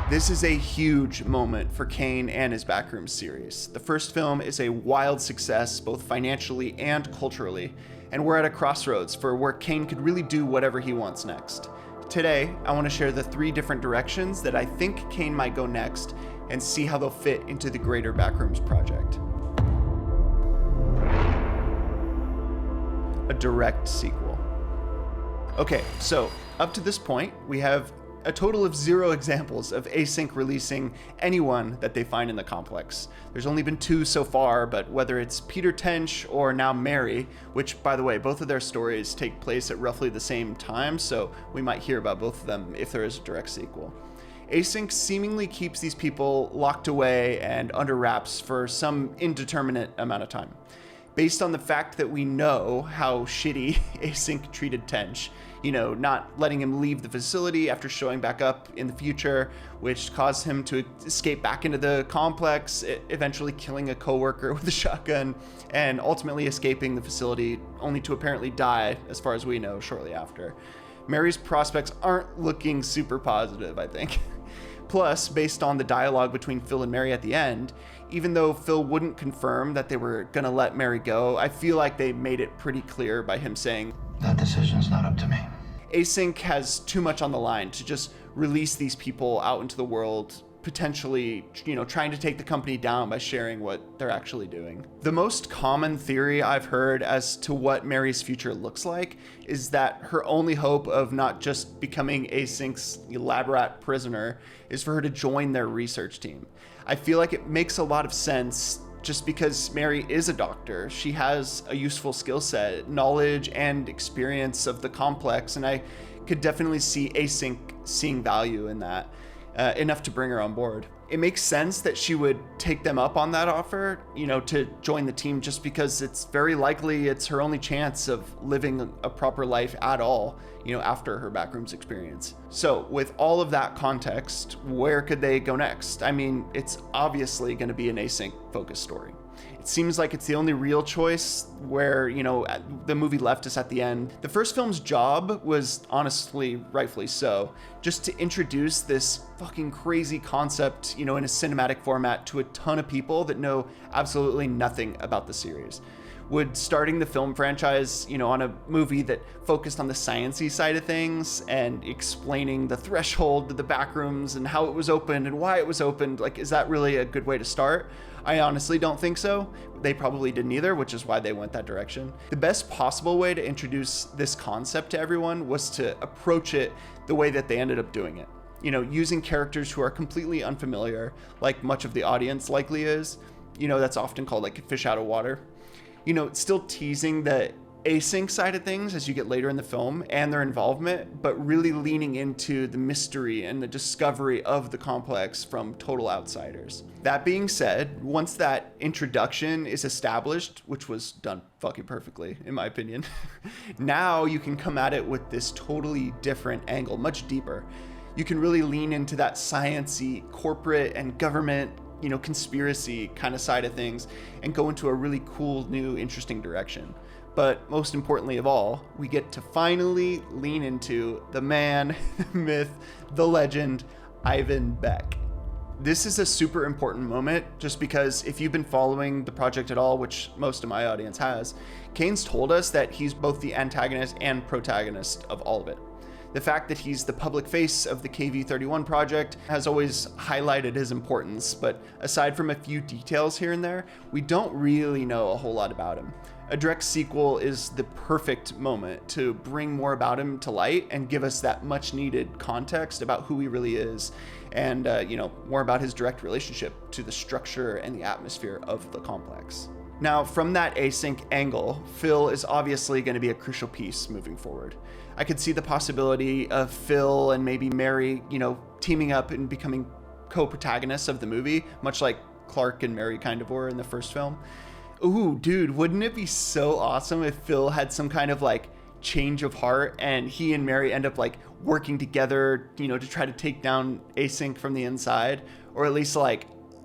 This is a huge moment for Kane and his Backrooms series. The first film is a wild success, both financially and culturally, and we're at a crossroads for where Kane could really do whatever he wants next. Today, I want to share the 3 different directions that I think Kane might go next and see how they'll fit into the greater Backrooms project. A direct sequel. Okay, so up to this point, we have a total of 0 examples of Async releasing anyone that they find in the complex. There's only been 2 so far, but whether it's Peter Tench or now Mary, which by the way, both of their stories take place at roughly the same time, so we might hear about both of them if there is a direct sequel. Async seemingly keeps these people locked away and under wraps for some indeterminate amount of time. Based on the fact that we know how shitty Async treated Tench, not letting him leave the facility after showing back up in the future, which caused him to escape back into the complex, eventually killing a coworker with a shotgun, and ultimately escaping the facility only to apparently die, as far as we know, shortly after. Mary's prospects aren't looking super positive, I think. Plus, based on the dialogue between Phil and Mary at the end, even though Phil wouldn't confirm that they were gonna let Mary go, I feel like they made it pretty clear by him saying, "That decision's not up to me." Async has too much on the line to just release these people out into the world, potentially, trying to take the company down by sharing what they're actually doing. The most common theory I've heard as to what Mary's future looks like is that her only hope of not just becoming Async's lab rat prisoner is for her to join their research team. I feel like it makes a lot of sense just because Mary is a doctor. She has a useful skill set, knowledge, and experience of the complex, and I could definitely see Async seeing value in that. Enough to bring her on board. It makes sense that she would take them up on that offer, to join the team, just because it's very likely it's her only chance of living a proper life at all, after her Backrooms experience. So with all of that context, where could they go next? I mean, it's obviously going to be an Async focused story. It seems like it's the only real choice where, the movie left us at the end. The first film's job was, honestly, rightfully so, just to introduce this fucking crazy concept, in a cinematic format to a ton of people that know absolutely nothing about the series. Would starting the film franchise, on a movie that focused on the science-y side of things and explaining the threshold to the Backrooms and how it was opened and why it was opened, is that really a good way to start? I honestly don't think so. They probably didn't either, which is why they went that direction. The best possible way to introduce this concept to everyone was to approach it the way that they ended up doing it. Using characters who are completely unfamiliar, like much of the audience likely is. That's often called a fish out of water. Still teasing the Async side of things as you get later in the film and their involvement, but really leaning into the mystery and the discovery of the complex from total outsiders. That being said, once that introduction is established, which was done fucking perfectly, in my opinion, now you can come at it with this totally different angle, much deeper. You can really lean into that science-y, corporate and government conspiracy kind of side of things and go into a really cool, new, interesting direction. But most importantly of all, we get to finally lean into the man, the myth, the legend, Ivan Beck. This is a super important moment just because if you've been following the project at all, which most of my audience has, Kane's told us that he's both the antagonist and protagonist of all of it. The fact that he's the public face of the KV-31 project has always highlighted his importance, but aside from a few details here and there, we don't really know a whole lot about him. A direct sequel is the perfect moment to bring more about him to light and give us that much needed context about who he really is and, more about his direct relationship to the structure and the atmosphere of the complex. Now, from that Async angle, Phil is obviously going to be a crucial piece moving forward. I could see the possibility of Phil and maybe Mary, teaming up and becoming co-protagonists of the movie, much like Clark and Mary kind of were in the first film. Ooh, dude, wouldn't it be so awesome if Phil had some kind of change of heart and he and Mary end up working together, to try to take down Async from the inside, or at least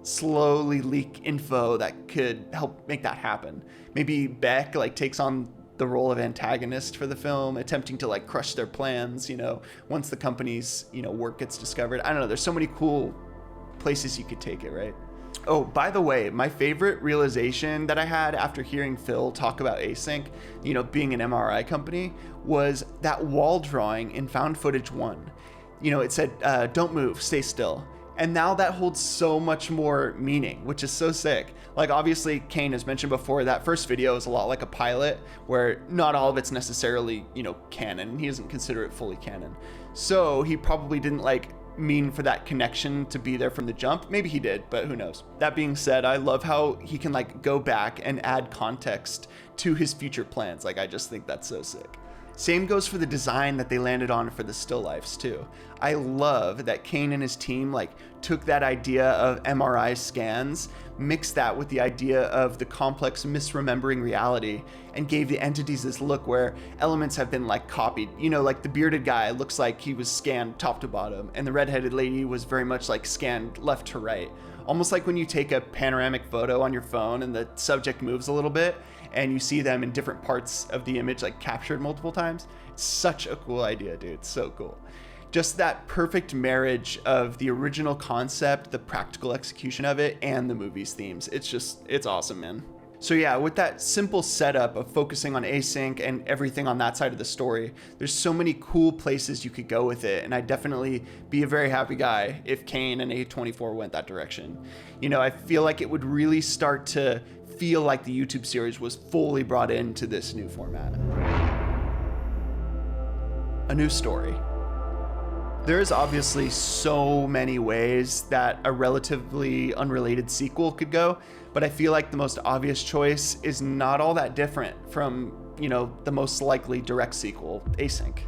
slowly leak info that could help make that happen. Maybe Beck takes on the role of antagonist for the film, attempting to like crush their plans, once the company's, work gets discovered. I don't know. There's so many cool places you could take it, right? Oh, by the way, my favorite realization that I had after hearing Phil talk about Async, being an MRI company, was that wall drawing in Found Footage 1. It said, don't move, stay still. And now that holds so much more meaning, which is so sick. Like, obviously, Kane has mentioned before, that first video is a lot like a pilot, where not all of it's necessarily, canon. He doesn't consider it fully canon. So he probably didn't mean for that connection to be there from the jump. Maybe he did, but who knows? That being said, I love how he can go back and add context to his future plans. I just think that's so sick. Same goes for the design that they landed on for the still lifes too. I love that Kane and his team took that idea of MRI scans, mixed that with the idea of the complex misremembering reality, and gave the entities this look where elements have been copied. The bearded guy looks like he was scanned top to bottom, and the redheaded lady was very much scanned left to right. Almost like when you take a panoramic photo on your phone and the subject moves a little bit and you see them in different parts of the image captured multiple times. It's such a cool idea, dude. It's so cool. Just that perfect marriage of the original concept, the practical execution of it, and the movie's themes. It's awesome, man. So yeah, with that simple setup of focusing on async and everything on that side of the story, there's so many cool places you could go with it, and I'd definitely be a very happy guy if Kane and A24 went that direction. I feel like it would really start to feel like the YouTube series was fully brought into this new format. A new story. There is obviously so many ways that a relatively unrelated sequel could go, but I feel like the most obvious choice is not all that different from, the most likely direct sequel, Async.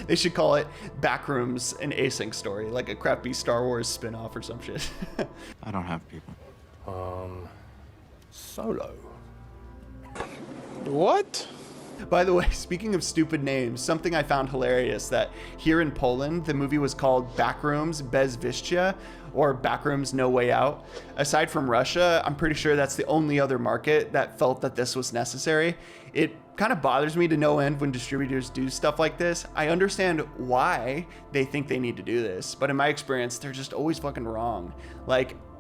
They should call it Backrooms, an Async story, like a crappy Star Wars spin-off or some shit. I don't have people. Solo. What? By the way, speaking of stupid names, something I found hilarious that here in Poland, the movie was called Backrooms Bez Wyjścia, or Backrooms No Way Out. Aside from Russia, I'm pretty sure that's the only other market that felt that this was necessary. It kind of bothers me to no end when distributors do stuff like this. I understand why they think they need to do this, but in my experience, they're just always fucking wrong.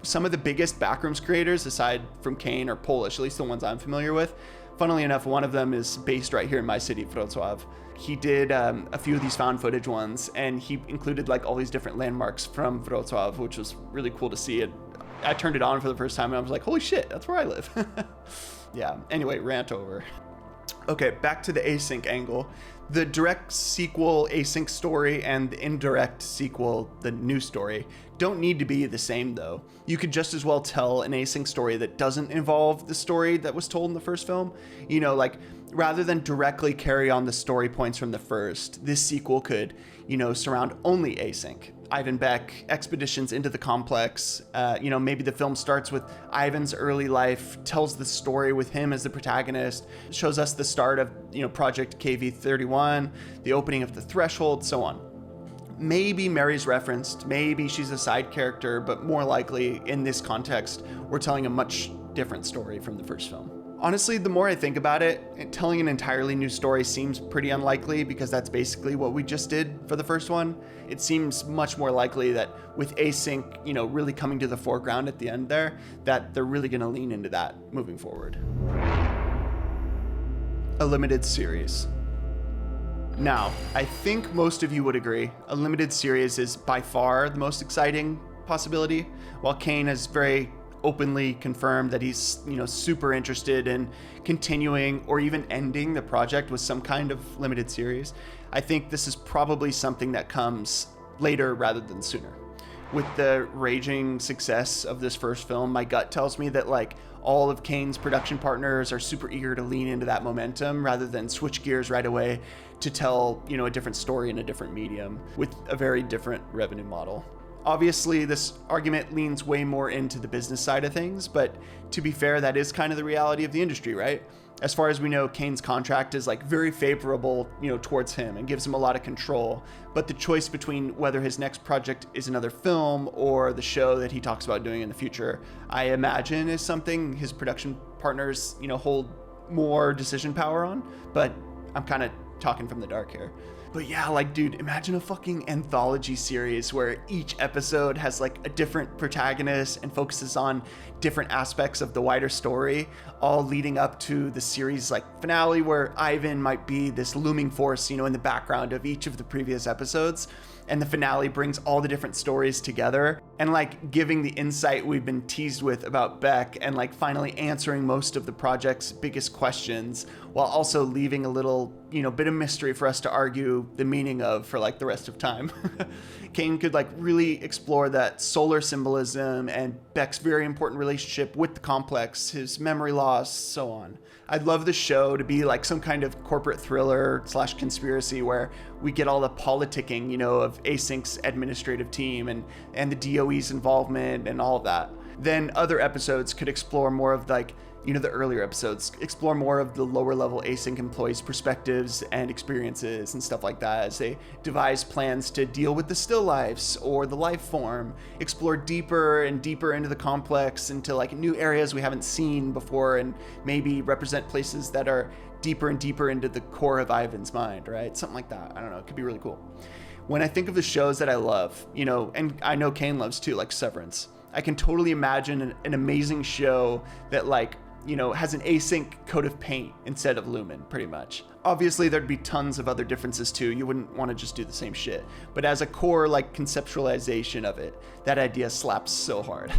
Some of the biggest Backrooms creators, aside from Kane, are Polish, at least the ones I'm familiar with. Funnily enough, one of them is based right here in my city, Wrocław. He did a few of these found footage ones, and he included all these different landmarks from Wrocław, which was really cool to see. I turned it on for the first time, and I was like, holy shit, that's where I live. Yeah, anyway, rant over. Okay, back to the async angle. The direct sequel async story and the indirect sequel, the new story, don't need to be the same though. You could just as well tell an async story that doesn't involve the story that was told in the first film. Rather than directly carry on the story points from the first, this sequel could, surround only async. Ivan Beck, expeditions into the complex. Maybe the film starts with Ivan's early life, tells the story with him as the protagonist, shows us the start of, Project KV-31, the opening of the threshold, so on. Maybe Mary's referenced, maybe she's a side character, but more likely in this context, we're telling a much different story from the first film. Honestly, the more I think about it, telling an entirely new story seems pretty unlikely because that's basically what we just did for the first one. It seems much more likely that with async, really coming to the foreground at the end there, that they're really going to lean into that moving forward. A limited series. Now, I think most of you would agree, a limited series is by far the most exciting possibility. While Kane has very openly confirmed that he's, super interested in continuing or even ending the project with some kind of limited series, I think this is probably something that comes later rather than sooner. With the raging success of this first film, my gut tells me that all of Kane's production partners are super eager to lean into that momentum rather than switch gears right away to tell, a different story in a different medium with a very different revenue model. Obviously, this argument leans way more into the business side of things, but to be fair, that is kind of the reality of the industry, right? As far as we know, Kane's contract is very favorable, towards him and gives him a lot of control. But the choice between whether his next project is another film or the show that he talks about doing in the future, I imagine is something his production partners, hold more decision power on, but I'm kind of talking from the dark here. But yeah, like, dude, imagine a fucking anthology series where each episode has like a different protagonist and focuses on different aspects of the wider story, all leading up to the series like finale where Ivan might be this looming force, in the background of each of the previous episodes. And the finale brings all the different stories together and like giving the insight we've been teased with about Beck and like finally answering most of the project's biggest questions while also leaving a little, bit of mystery for us to argue the meaning of for like the rest of time. Kane could like really explore that solar symbolism and Beck's very important relationship with the complex, his memory loss, so on. I'd love the show to be like some kind of corporate thriller / conspiracy where we get all the politicking, of Async's administrative team and the DOE's involvement and all of that. Then other episodes could explore more of like, the earlier episodes, explore more of the lower level Async employees' perspectives and experiences and stuff like that as they devise plans to deal with the still lifes or the life form, explore deeper and deeper into the complex, into like new areas we haven't seen before, and maybe represent places that are deeper and deeper into the core of Ivan's mind, right? Something like that. I don't know. It could be really cool. When I think of the shows that I love, and I know Kane loves too, like Severance, I can totally imagine an amazing show that like, has an async coat of paint instead of Lumen, pretty much. Obviously, there'd be tons of other differences too. You wouldn't want to just do the same shit. But as a core, like, conceptualization of it, that idea slaps so hard.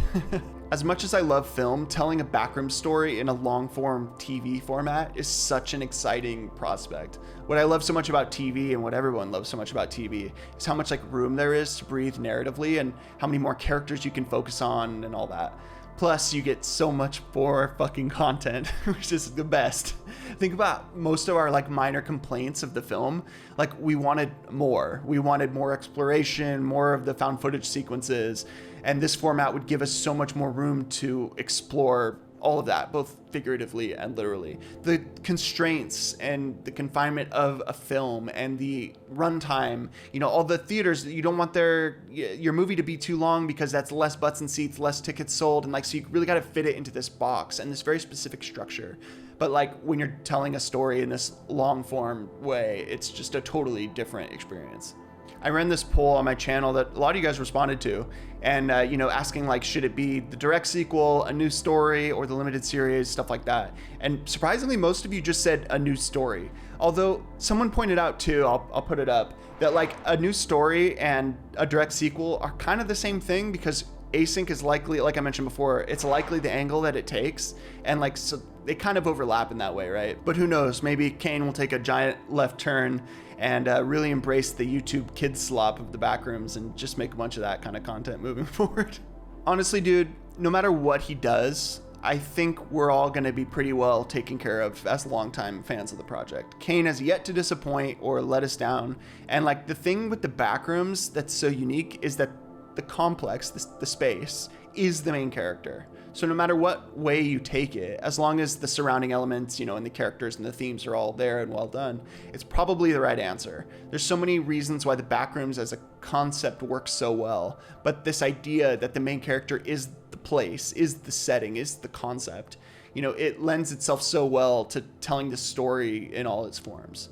As much as I love film, telling a Backrooms story in a long-form TV format is such an exciting prospect. What I love so much about TV, and what everyone loves so much about TV, is how much like room there is to breathe narratively and how many more characters you can focus on and all that. Plus, you get so much more fucking content, which is the best. Think about most of our like minor complaints of the film. Like, we wanted more. We wanted more exploration, more of the found footage sequences, and this format would give us so much more room to explore all of that, both figuratively and literally. The constraints and the confinement of a film and the runtime, all the theaters, you don't want your movie to be too long because that's less butts and seats, less tickets sold, and like, so you really got to fit it into this box and this very specific structure. But like, when you're telling a story in this long form way, it's just a totally different experience. I ran this poll on my channel that a lot of you guys responded to, and asking like, should it be the direct sequel, a new story, or the limited series, stuff like that. And surprisingly, most of you just said a new story. Although someone pointed out too, I'll put it up, that like a new story and a direct sequel are kind of the same thing, because Async is likely, like I mentioned before, it's likely the angle that it takes, and like, so they kind of overlap in that way, right? But who knows, maybe Kane will take a giant left turn and really embrace the YouTube kids slop of the Backrooms and just make a bunch of that kind of content moving forward. Honestly, dude, no matter what he does, I think we're all going to be pretty well taken care of as longtime fans of the project. Kane has yet to disappoint or let us down, and like, the thing with the Backrooms that's so unique is that the complex, the space, is the main character. So no matter what way you take it, as long as the surrounding elements, and the characters and the themes are all there and well done, it's probably the right answer. There's so many reasons why the Backrooms as a concept works so well, but this idea that the main character is the place, is the setting, is the concept, it lends itself so well to telling the story in all its forms.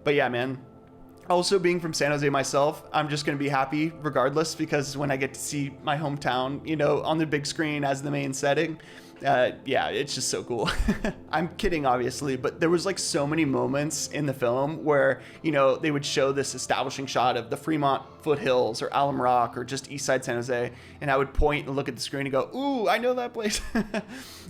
But yeah, man. Also, being from San Jose myself, I'm just going to be happy regardless, because when I get to see my hometown, on the big screen as the main setting, yeah, it's just so cool. I'm kidding, obviously, but there was like so many moments in the film where, they would show this establishing shot of the Fremont foothills or Alum Rock or just Eastside San Jose, and I would point and look at the screen and go, ooh, I know that place.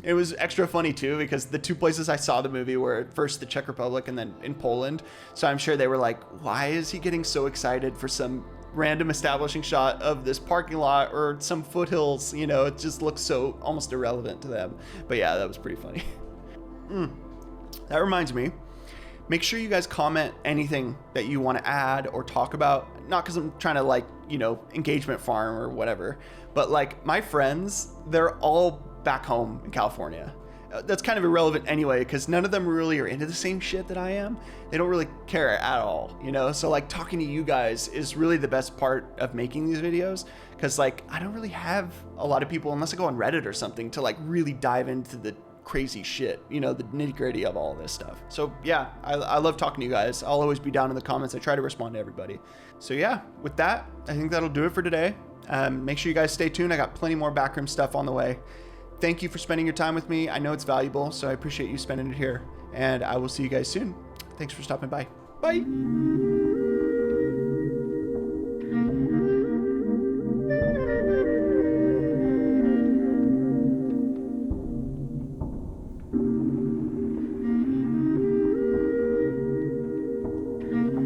It was extra funny too, because the two places I saw the movie were first the Czech Republic and then in Poland. So I'm sure they were like, why is he getting so excited for some random establishing shot of this parking lot or some foothills? It just looks so almost irrelevant to them. But yeah, that was pretty funny. That reminds me, make sure you guys comment anything that you want to add or talk about. Not because I'm trying to like, engagement farm or whatever, but like, my friends, they're all back home in California. That's kind of irrelevant anyway, because none of them really are into the same shit that I am. They don't really care at all, So like, talking to you guys is really the best part of making these videos, because like, I don't really have a lot of people, unless I go on Reddit or something, to like really dive into the crazy shit, you know, the nitty gritty of all this stuff. So yeah, I love talking to you guys. I'll always be down in the comments. I try to respond to everybody. So yeah, with that, I think that'll do it for today. Make sure you guys stay tuned. I got plenty more backroom stuff on the way. Thank you for spending your time with me. I know it's valuable, so I appreciate you spending it here, and I will see you guys soon. Thanks for stopping by. Bye.